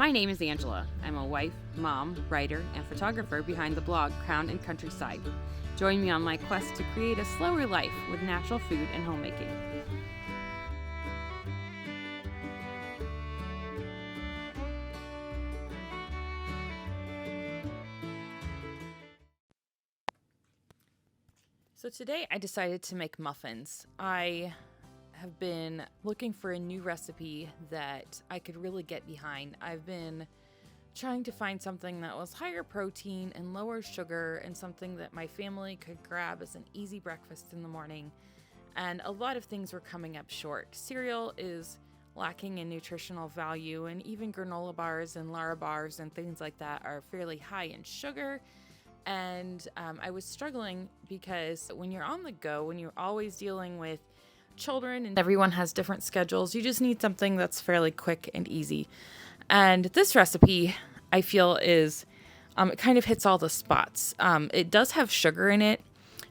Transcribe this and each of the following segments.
My name is Angela. I'm a wife, mom, writer, and photographer behind the blog Crown and Countryside. Join me on my quest to create a slower life with natural food and homemaking. So today I decided to make muffins. I have been looking for a new recipe that I could really get behind. I've been trying to find something that was higher protein and lower sugar and something that my family could grab as an easy breakfast in the morning. And a lot of things were coming up short. Cereal is lacking in nutritional value, and even granola bars and Lara bars and things like that are fairly high in sugar. And I was struggling because when you're on the go, when you're always dealing with children and everyone has different schedules, you just need something that's fairly quick and easy. And this recipe, I feel, is it kind of hits all the spots. It does have sugar in it,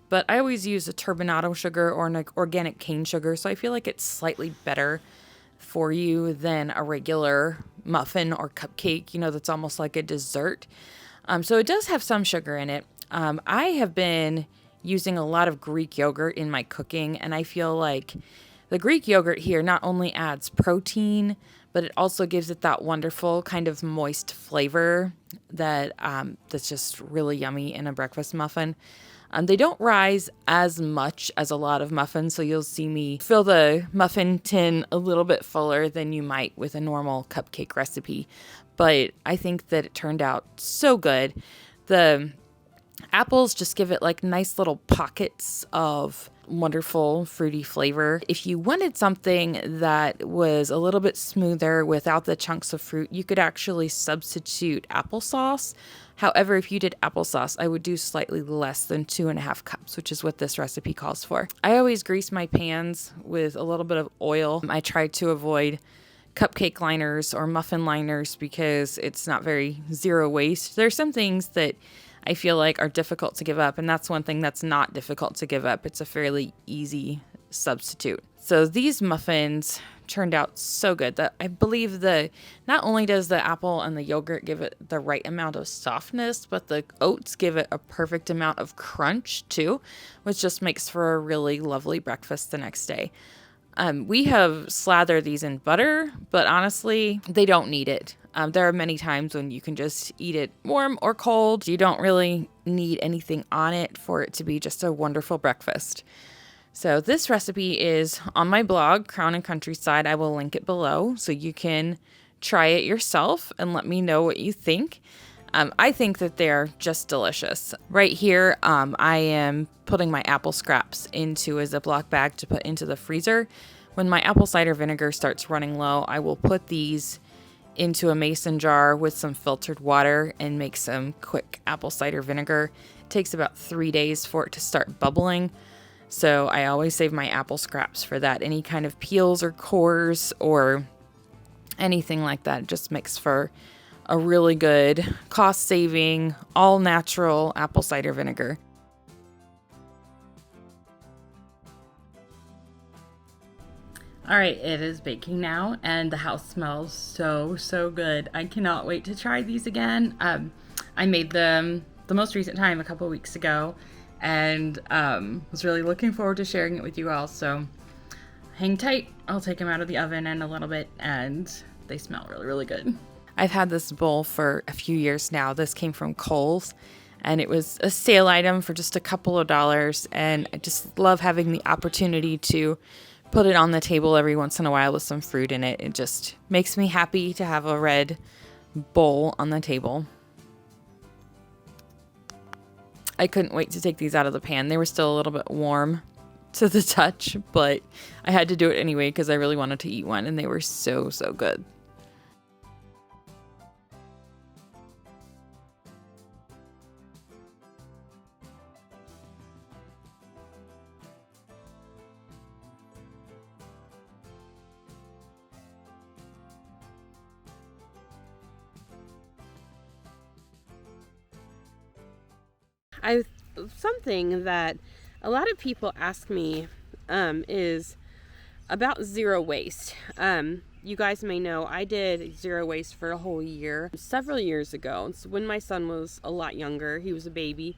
but I always use a turbinado sugar or an organic cane sugar, so I feel like it's slightly better for you than a regular muffin or cupcake, that's almost like a dessert. So it does have some sugar in it. I have been using a lot of Greek yogurt in my cooking, and I feel like the Greek yogurt here not only adds protein, but it also gives it that wonderful kind of moist flavor that's just really yummy in a breakfast muffin. They don't rise as much as a lot of muffins, so you'll see me fill the muffin tin a little bit fuller than you might with a normal cupcake recipe. But I think that it turned out so good. The apples just give it like nice little pockets of wonderful fruity flavor. If you wanted something that was a little bit smoother without the chunks of fruit, you could actually substitute applesauce. However, if you did applesauce, I would do slightly less than 2.5 cups, which is what this recipe calls for. I always grease my pans with a little bit of oil. I try to avoid cupcake liners or muffin liners because it's not very zero waste. There's some things that I feel like are difficult to give up, and that's one thing that's not difficult to give up. It's a fairly easy substitute. So these muffins turned out so good that I believe not only does the apple and the yogurt give it the right amount of softness, but the oats give it a perfect amount of crunch too, which just makes for a really lovely breakfast the next day. We have slathered these in butter, but honestly, they don't need it. There are many times when you can just eat it warm or cold. You don't really need anything on it for it to be just a wonderful breakfast. So this recipe is on my blog, Crown and Countryside. I will link it below so you can try it yourself and let me know what you think. I think that they're just delicious. Right here, I am putting my apple scraps into a Ziploc bag to put into the freezer. When my apple cider vinegar starts running low, I will put these into a mason jar with some filtered water and make some quick apple cider vinegar. It takes about 3 days for it to start bubbling. So I always save my apple scraps for that. Any kind of peels or cores or anything like that just makes for a really good, cost-saving, all-natural apple cider vinegar. All right, it is baking now, and the house smells so good. I cannot wait to try these again. I made them the most recent time a couple of weeks ago, and was really looking forward to sharing it with you all. So hang tight. I'll take them out of the oven in a little bit, and they smell really good. I've had this bowl for a few years now. This came from Kohl's, and it was a sale item for just a couple of dollars, and I just love having the opportunity to put it on the table every once in a while with some fruit in it. It just makes me happy to have a red bowl on the table. I couldn't wait to take these out of the pan. They were still a little bit warm to the touch, but I had to do it anyway because I really wanted to eat one, and they were so good. Something that a lot of people ask me is about zero waste. you guys may know I did zero waste for a whole year several years ago. So when my son was a lot younger, he was a baby.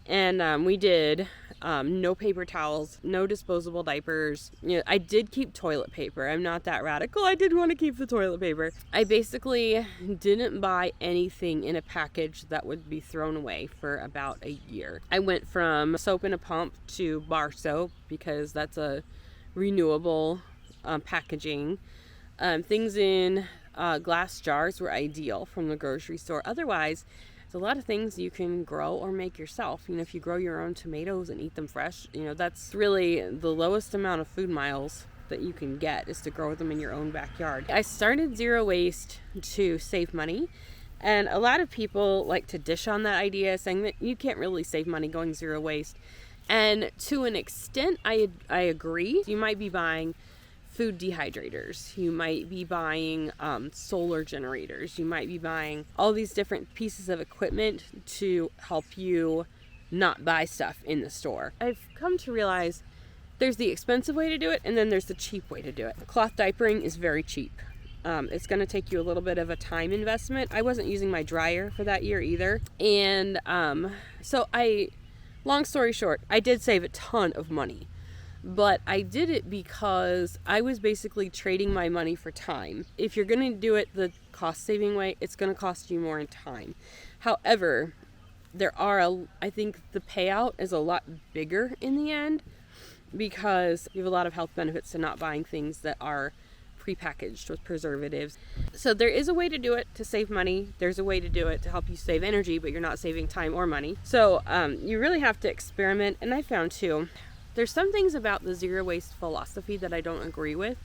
And we did no paper towels, no disposable diapers. I did keep toilet paper. I'm not that radical. I did want to keep the toilet paper. I basically didn't buy anything in a package that would be thrown away for about a year. I went from soap in a pump to bar soap because that's a renewable packaging. Things in glass jars were ideal from the grocery store. Otherwise, there's a lot of things you can grow or make yourself. If you grow your own tomatoes and eat them fresh, that's really the lowest amount of food miles that you can get, is to grow them in your own backyard. I started zero waste to save money, and a lot of people like to dish on that idea, saying that you can't really save money going zero waste. And to an extent, I agree. You might be buying food dehydrators, you might be buying solar generators, you might be buying all these different pieces of equipment to help you not buy stuff in the store. I've come to realize there's the expensive way to do it, and then there's the cheap way to do it. Cloth diapering is very cheap. It's going to take you a little bit of a time investment. I wasn't using my dryer for that year either. And long story short, I did save a ton of money. But I did it because I was basically trading my money for time. If you're going to do it the cost-saving way, it's going to cost you more in time. However, I think the payout is a lot bigger in the end, because you have a lot of health benefits to not buying things that are prepackaged with preservatives. So there is a way to do it to save money. There's a way to do it to help you save energy, but you're not saving time or money. So you really have to experiment. And I found too, there's some things about the zero waste philosophy that I don't agree with.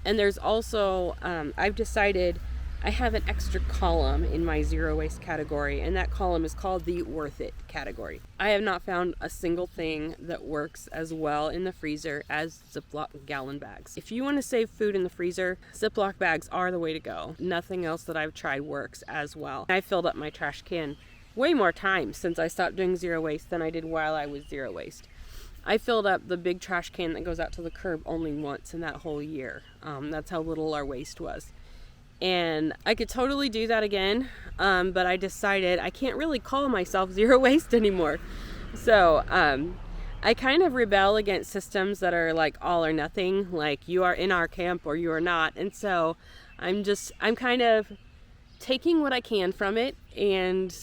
And there's also, I've decided I have an extra column in my zero waste category, and that column is called the worth it category. I have not found a single thing that works as well in the freezer as Ziploc gallon bags. If you want to save food in the freezer, Ziploc bags are the way to go. Nothing else that I've tried works as well. I filled up my trash can way more times since I stopped doing zero waste than I did while I was zero waste. I filled up the big trash can that goes out to the curb only once in that whole year. That's how little our waste was. And I could totally do that again, but I decided I can't really call myself zero waste anymore. So I kind of rebel against systems that are like all or nothing, like you are in our camp or you are not. And so I'm kind of taking what I can from it and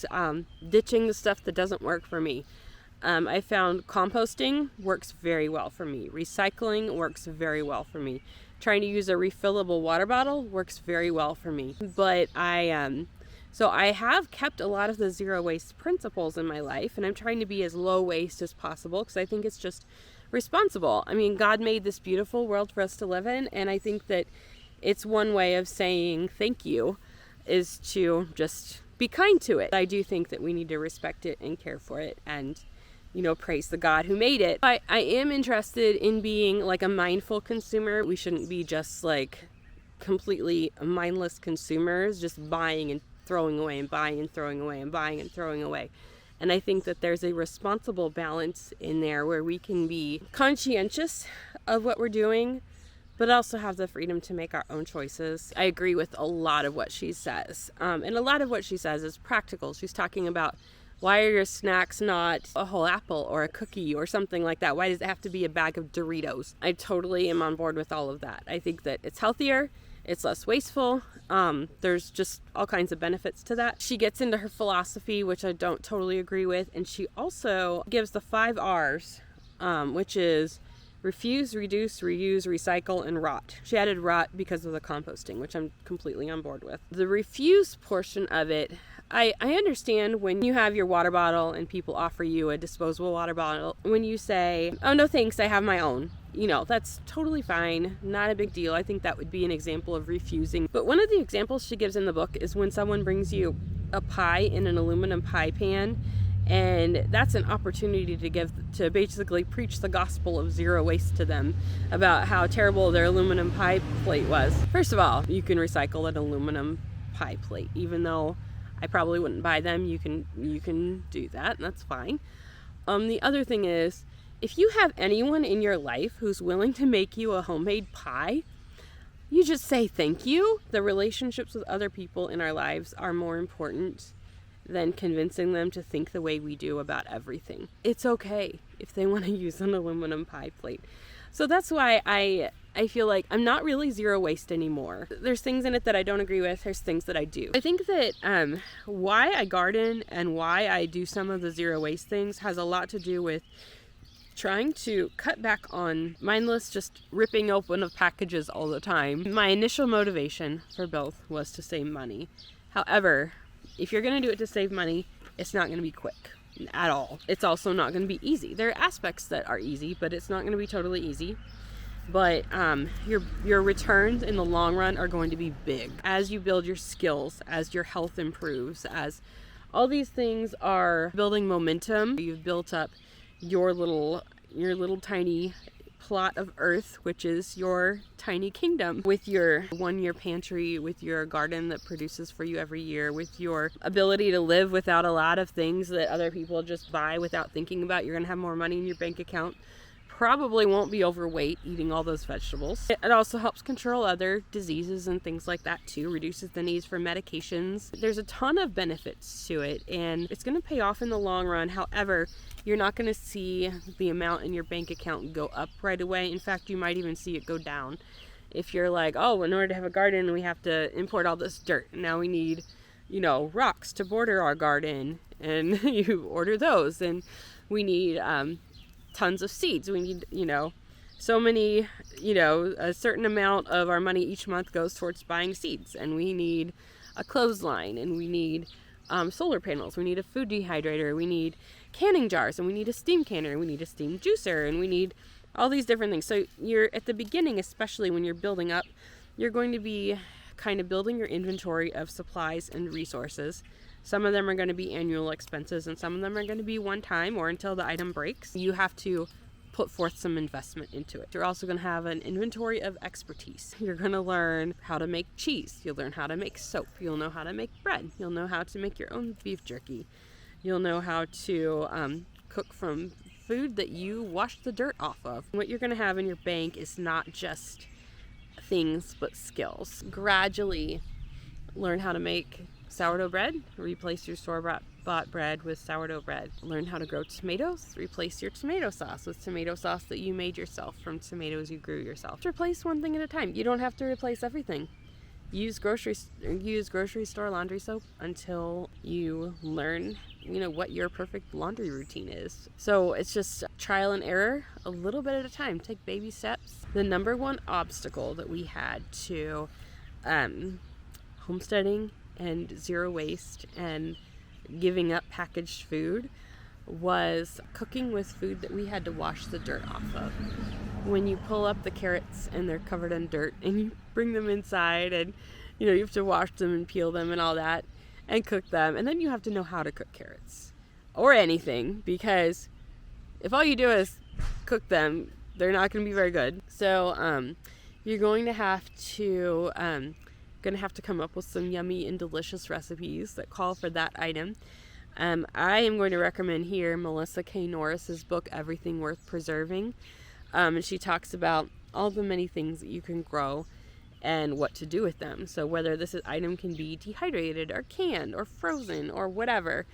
ditching the stuff that doesn't work for me. I found composting works very well for me. Recycling works very well for me. Trying to use a refillable water bottle works very well for me. But so I have kept a lot of the zero waste principles in my life, and I'm trying to be as low waste as possible because I think it's just responsible. I mean, God made this beautiful world for us to live in, and I think that it's one way of saying thank you is to just be kind to it. I do think that we need to respect it and care for it and praise the God who made it. I am interested in being like a mindful consumer. We shouldn't be just like completely mindless consumers, just buying and throwing away and buying and throwing away and buying and throwing away. And I think that there's a responsible balance in there where we can be conscientious of what we're doing, but also have the freedom to make our own choices. I agree with a lot of what she says. And a lot of what she says is practical. She's talking about, why are your snacks not a whole apple or a cookie or something like that? Why does it have to be a bag of Doritos? I totally am on board with all of that. I think that it's healthier, it's less wasteful. There's just all kinds of benefits to that. She gets into her philosophy, which I don't totally agree with. And she also gives the 5 R's, which is refuse, reduce, reuse, recycle, and rot. She added rot because of the composting, which I'm completely on board with. The refuse portion of it, I understand when you have your water bottle and people offer you a disposable water bottle. When you say, oh, no thanks, I have my own. That's totally fine. Not a big deal. I think that would be an example of refusing. But one of the examples she gives in the book is when someone brings you a pie in an aluminum pie pan. And that's an opportunity to basically preach the gospel of zero waste to them about how terrible their aluminum pie plate was. First of all, you can recycle an aluminum pie plate, even though I probably wouldn't buy them. You can do that, and that's fine. The other thing is, if you have anyone in your life who's willing to make you a homemade pie, you just say thank you. The relationships with other people in our lives are more important than convincing them to think the way we do about everything. It's okay if they want to use an aluminum pie plate. So that's why I feel like I'm not really zero waste anymore. There's things in it that I don't agree with. There's things that I do. I think that why I garden and why I do some of the zero waste things has a lot to do with trying to cut back on mindless just ripping open of packages all the time. My initial motivation for both was to save money. However, if you're going to do it to save money, it's not going to be quick at all. It's also not going to be easy. There are aspects that are easy, but it's not going to be totally easy. But your returns in the long run are going to be big. As you build your skills, as your health improves, as all these things are building momentum, you've built up your little tiny plot of earth, which is your tiny kingdom, with your 1 year pantry, with your garden that produces for you every year, with your ability to live without a lot of things that other people just buy without thinking about. You're going to have more money in your bank account. Probably won't be overweight eating all those vegetables. It also helps control other diseases and things like that too, reduces the needs for medications. There's a ton of benefits to it, and it's going to pay off in the long run. However, you're not going to see the amount in your bank account go up right away. In fact, you might even see it go down. If you're like, oh, in order to have a garden, we have to import all this dirt. Now we need, rocks to border our garden, and you order those. And we need tons of seeds. We need, so many, a certain amount of our money each month goes towards buying seeds. And we need a clothesline, and we need solar panels. We need a food dehydrator. We need canning jars, and we need a steam canner, and we need a steam juicer, and we need all these different things. So you're at the beginning, especially when you're building up, you're going to be kind of building your inventory of supplies and resources. Some of them are going to be annual expenses, and some of them are going to be one time or until the item breaks. You have to put forth some investment into it. You're also going to have an inventory of expertise. You're going to learn how to make cheese. You'll learn how to make soap. You'll know how to make bread. You'll know how to make your own beef jerky. You'll know how to cook from food that you wash the dirt off of. What you're going to have in your bank is not just things, but skills. Gradually learn how to make sourdough bread, replace your store-bought bread with sourdough bread. Learn how to grow tomatoes, replace your tomato sauce with tomato sauce that you made yourself from tomatoes you grew yourself. Replace one thing at a time. You don't have to replace everything. Use grocery store laundry soap until you learn, what your perfect laundry routine is. So it's just trial and error, a little bit at a time. Take baby steps. The number one obstacle that we had to homesteading and zero waste and giving up packaged food was cooking with food that we had to wash the dirt off of. When you pull up the carrots and they're covered in dirt and you bring them inside and you have to wash them and peel them and all that and cook them, and then you have to know how to cook carrots or anything, because if all you do is cook them, they're not going to be very good. So you're going to have to come up with some yummy and delicious recipes that call for that item. I am going to recommend here Melissa K. Norris's book, Everything Worth Preserving. And she talks about all the many things that you can grow and what to do with them. So whether this item can be dehydrated or canned or frozen or whatever,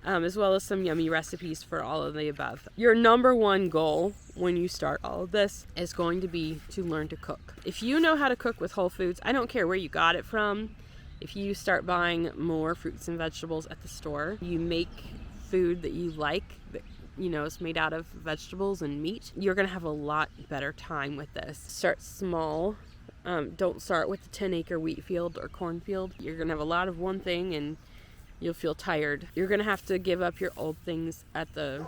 as well as some yummy recipes for all of the above. Your number one goal when you start all of this is going to be to learn to cook. If you know how to cook with whole foods, I don't care where you got it from. If you start buying more fruits and vegetables at the store, you make food that you like, that is made out of vegetables and meat, you're going to have a lot better time with this. Start small. Don't start with the 10-acre wheat field or cornfield. You're going to have a lot of one thing and you'll feel tired. You're going to have to give up your old things at the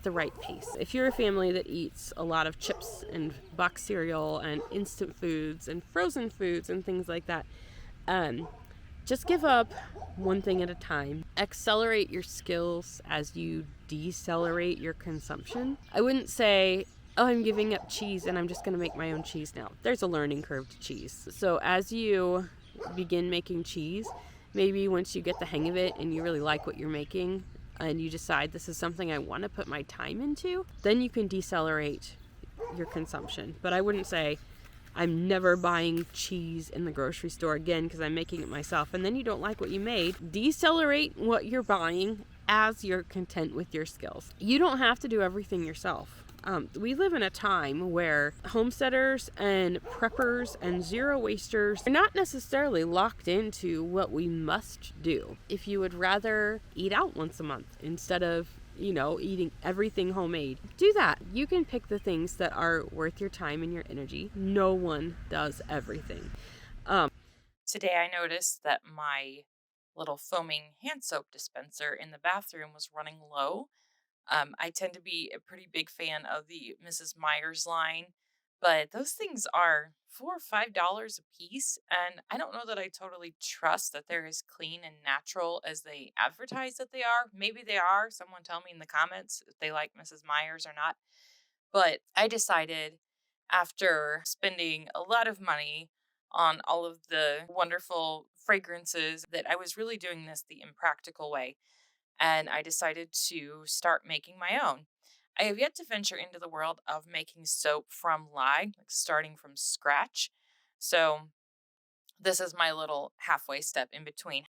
right pace. If you're a family that eats a lot of chips and box cereal and instant foods and frozen foods and things like that, just give up one thing at a time. Accelerate your skills as you decelerate your consumption. I wouldn't say, oh, I'm giving up cheese and I'm just going to make my own cheese now. There's a learning curve to cheese. So as you begin making cheese, maybe once you get the hang of it and you really like what you're making and you decide this is something I want to put my time into, then you can decelerate your consumption. But I wouldn't say, I'm never buying cheese in the grocery store again because I'm making it myself. And then you don't like what you made. Decelerate what you're buying as you're content with your skills. You don't have to do everything yourself. We live in a time where homesteaders and preppers and zero wasters are not necessarily locked into what we must do. If you would rather eat out once a month instead of eating everything homemade, do that. You can pick the things that are worth your time and your energy. No one does everything. Today I noticed that my little foaming hand soap dispenser in the bathroom was running low. I tend to be a pretty big fan of the Mrs. Meyer's line, but those things are $4 or $5 a piece, and I don't know that I totally trust that they're as clean and natural as they advertise that they are. Maybe they are. Someone tell me in the comments if they like Mrs. Meyer's or not. But I decided after spending a lot of money on all of the wonderful fragrances that I was really doing this the impractical way, and I decided to start making my own. I have yet to venture into the world of making soap from lye, like starting from scratch. So, this is my little halfway step in between.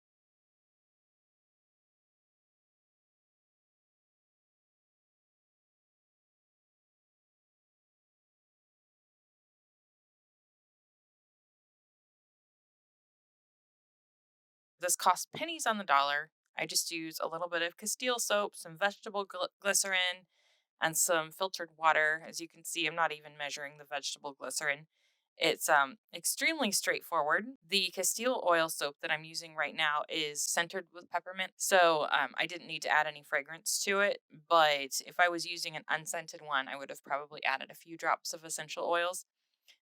This costs pennies on the dollar. I just use a little bit of Castile soap, some vegetable glycerin, and some filtered water. As you can see, I'm not even measuring the vegetable glycerin. It's extremely straightforward. The Castile oil soap that I'm using right now is scented with peppermint, so I didn't need to add any fragrance to it. But if I was using an unscented one, I would have probably added a few drops of essential oils.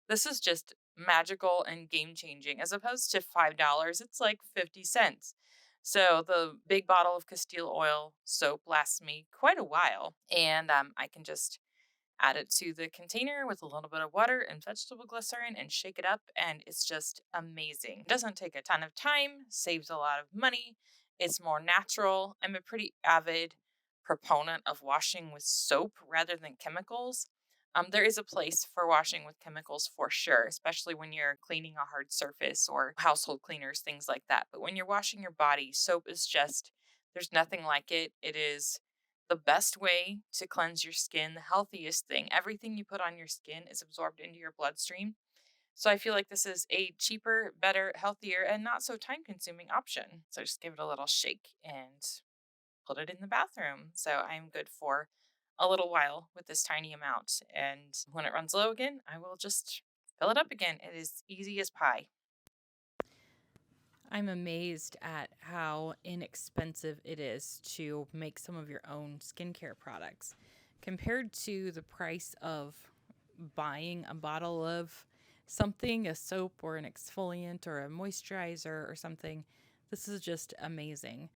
This is just magical and game changing. As opposed to $5, it's like 50 cents. So the big bottle of Castile oil soap lasts me quite a while, and I can just add it to the container with a little bit of water and vegetable glycerin and shake it up, and it's just amazing. It doesn't take a ton of time, saves a lot of money, it's more natural. I'm a pretty avid proponent of washing with soap rather than chemicals. There is a place for washing with chemicals for sure, especially when you're cleaning a hard surface or household cleaners, things like that. But when you're washing your body, soap is just, there's nothing like it. It is the best way to cleanse your skin, the healthiest thing. Everything you put on your skin is absorbed into your bloodstream. So I feel like this is a cheaper, better, healthier, and not so time consuming option. So just give it a little shake and put it in the bathroom. So I'm good for a little while with this tiny amount. And when it runs low again, I will just fill it up again. It is easy as pie. I'm amazed at how inexpensive it is to make some of your own skincare products compared to the price of buying a bottle of something, a soap or an exfoliant or a moisturizer or something. This is just amazing.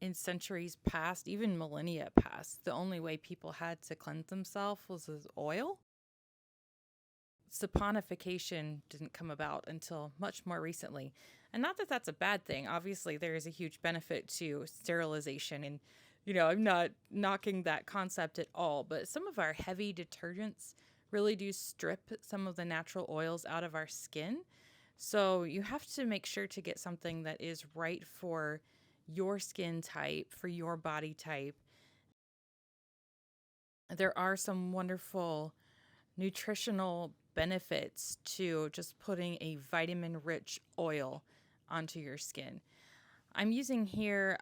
In centuries past, even millennia past, the only way people had to cleanse themselves was with oil. Saponification didn't come about until much more recently. And not that that's a bad thing. Obviously, there is a huge benefit to sterilization. And, I'm not knocking that concept at all. But some of our heavy detergents really do strip some of the natural oils out of our skin. So you have to make sure to get something that is right for your skin type, for your body type. There are some wonderful nutritional benefits to just putting a vitamin rich oil onto your skin. I'm using here,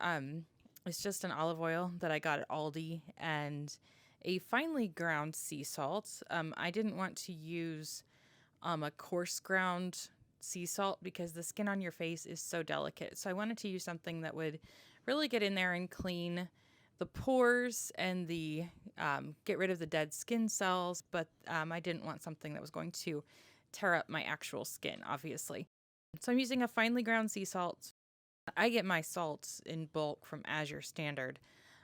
it's just an olive oil that I got at Aldi and a finely ground sea salt. I didn't want to use a coarse ground sea salt because the skin on your face is so delicate. So I wanted to use something that would really get in there and clean the pores and the get rid of the dead skin cells, but I didn't want something that was going to tear up my actual skin, obviously. So I'm using a finely ground sea salt. I get my salts in bulk from Azure Standard,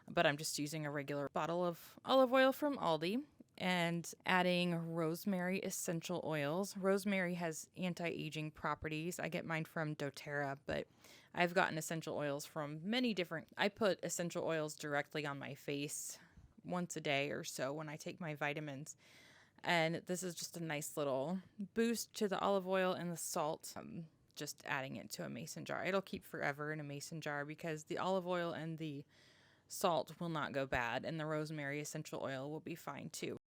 but I'm just using a regular bottle of olive oil from Aldi and adding rosemary essential oils. Rosemary has anti-aging properties. I get mine from doTERRA, but I've gotten essential oils from many different. I put essential oils directly on my face once a day or so when I take my vitamins. And this is just a nice little boost to the olive oil and the salt. Just adding it to a mason jar. It'll keep forever in a mason jar because the olive oil and the salt will not go bad, and the rosemary essential oil will be fine too.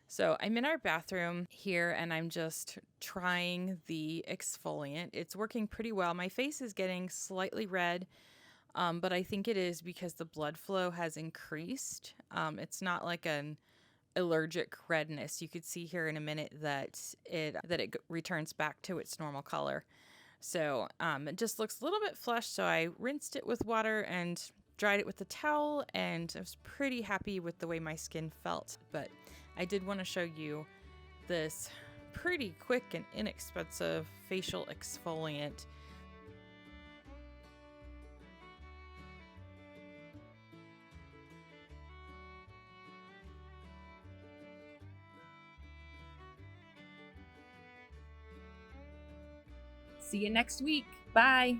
So I'm in our bathroom here and I'm just trying the exfoliant. It's working pretty well. My face is getting slightly red, but I think it is because the blood flow has increased. It's not like an allergic redness. You could see here in a minute that it returns back to its normal color. So it just looks a little bit flushed. So I rinsed it with water and dried it with a towel, and I was pretty happy with the way my skin felt. But I did want to show you this pretty quick and inexpensive facial exfoliant. See you next week. Bye.